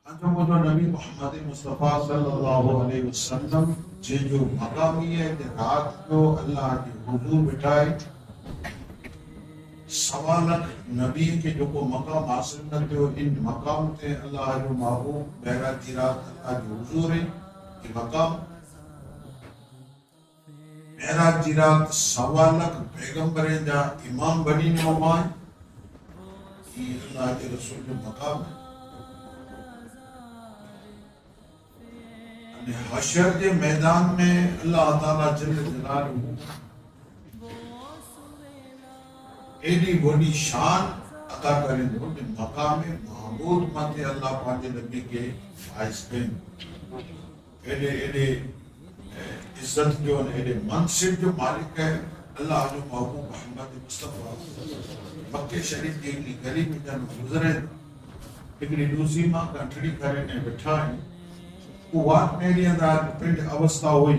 جو نبی محمد مصطفیٰ صلی اللہ علیہ وسلم جے جو مقامی ہے رات جو اللہ کے حضور بٹھائے سوا لکھ نبی کے جو کو مقام حاصل نہ تھو ان مقام تے اللہ جو محبوب معراج کی رات اللہ کے حضور ہے یہ مقام معراج کی رات سوا لکھ پیغمبریں جا امام بنی نعمان یہ اللہ کے رسول جو مقام ہے حشر کے میدان میں اللہ تعالیٰ جل جلالہ ایڈی بڑی شان عطا کریں دو کہ مقام محمود ماتے اللہ پاک نبی کے فائز کریں ایڈے عزت جو ایڈے منصب جو مالک ہے اللہ جو محبوب محمد مصطفیٰ مکہ شریف کی ایک گلی میں جن گزرے ایک دوسری ماں کنٹری کرے نے بٹھائیں وات میری اندر پنڈ اوستھا ہوئی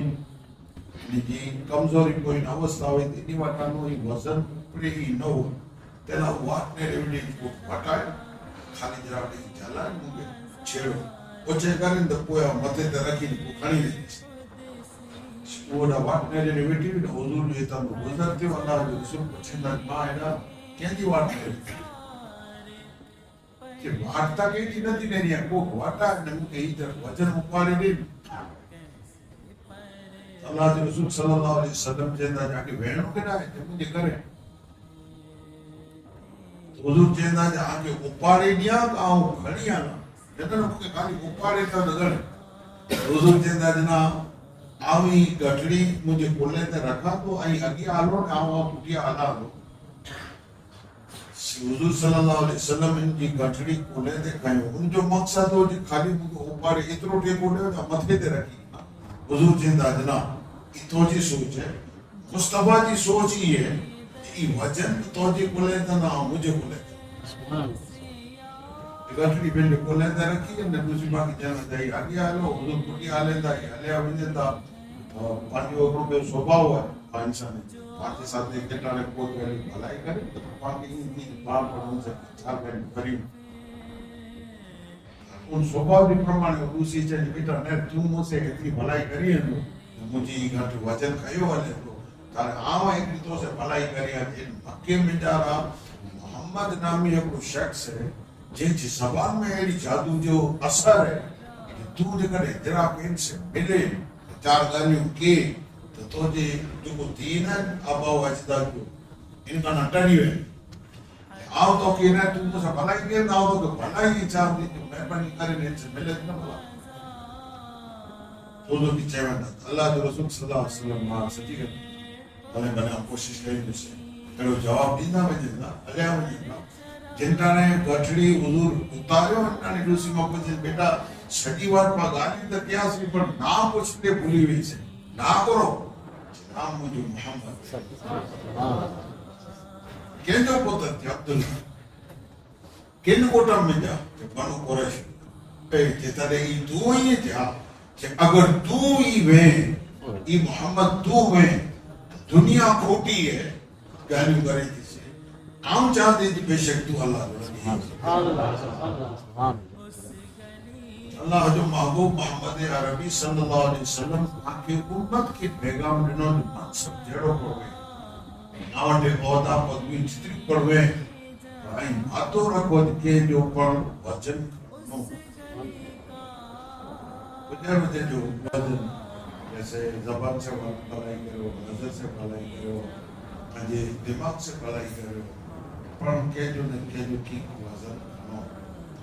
جی کمزوری کوئی اوستھا ہوئی تھی نہیں وٹانو ہی وزن پڑی ہی نہ ہو تینا وات میرے ویڈی کو وٹائے خالی جرا کے جالا مونگے چھیڑو پوچھے کریں تو کوئی متے تے رکھی کو کھڑی نہیں وہ دا وات میرے ویڈی بھی حضور جو تا گزر تھے اللہ جو رسول پوچھے دا ماں ہے کیا دی وات میرے کہ وارتا کے دی ندی نہیں ہے کو وارتا نمو کے ادھر وجن مقارے دین اللہ کے رسول صلی اللہ علیہ وسلم جیندہ جا کے بہنوں کے رہے جب مجھے کریں حضور جیندہ جا کے اپارے دیا کہاں کھڑی آنا جتنا نمو کے خالی اپارے تا نگر حضور جیندہ جنا آوی گھٹڑی مجھے کھولے تے رکھا تو آئی اگی آلو نے آوہ پوٹیا آلا دو حضور صلی اللہ علیہ وسلم ان کی گھٹڑی کھولے دے کھائیں ان جو مقصد ہو جی خالی مجھے اوپر اترو ٹے کھولے ہو جا متھے دے رکھی حضور جندہ جنا اتو جی سوچ ہے مصطفیٰ جی سوچ ہی ہے یہ وجن تو جی کھولے دے نا مجھے کھولے دے گھٹڑی پہلے کھولے دے رکھی ہے دوسری بات کی جانا جائی آگے آلو حضور پوٹی آلے دا آلے آوینجے دا پانی اوپر پہ صوبہ ہوا ہے انسان ہے پانچے ساتھ ایک کٹانے کو پہلی بھلائی کریں تو پاکی انتی باب پر ان سے چھال کریں کریم ان صبح بھی پرمانے روسی چاہیے بیٹا میں تم مجھ سے اتنی بھلائی کری ہے تو مجھے یہ گھٹ وجن کھائیو والے تو تارے آوہ ایک تو سے بھلائی کری ہے مکہ میں جا رہا محمد نامی ایک شخص ہے جن چی زبان میں ایڈی جادو جو اثر ہے کہ تو جگر احتراب ان سے ملے چار گالیوں کے تو جی جو کو دین ہے آبا و اجداد کو ان کا نٹری ہے آؤ تو کہنا ہے تم سے بھلائی کیا نہ آؤ تو بھلائی ہی چاہ دی جو مہربانی کریں ان سے ملے نہ بھلا تو جو کی چاہویں اللہ جو رسول صلی اللہ علیہ وسلم ماں سچی کریں بھلے بنے ہم کوشش کریں جس سے پھر وہ جواب دینا میں جننا علیہ میں جننا جنٹا نے گھٹڑی حضور اتاریو انہا نے دوسری موقع سے بیٹا سٹی وار پا گالی تا کیا سی پر نام پوچھتے بھولی ہوئی سے نہ کرو نام مجھے محمد کین جو پوتر تھی عبداللہ کین کوٹا میں جا کہ بنو قریش جیتا رہی تو ہی جا کہ اگر تو ہی ویں ای محمد تو ویں دنیا کھوٹی ہے گالیوں کرے جسے عام چاہتے تھی بے شک تو اللہ اللہ جو محبوب محمد عربی صلی اللہ علیہ وسلم آنکہ امت کے پیغام دنوں جو منصب جڑو پڑھوے ناوٹے عہدہ پدوی چتری پڑھوے رائیں ماتو رکھو کے جو پڑھ وچن نو وجہ وجہ جو وزن جیسے زبان سے بھلائی کرو نظر سے بھلائی کرو دماغ سے بھلائی کرو پڑھ کے جو کی وزن نو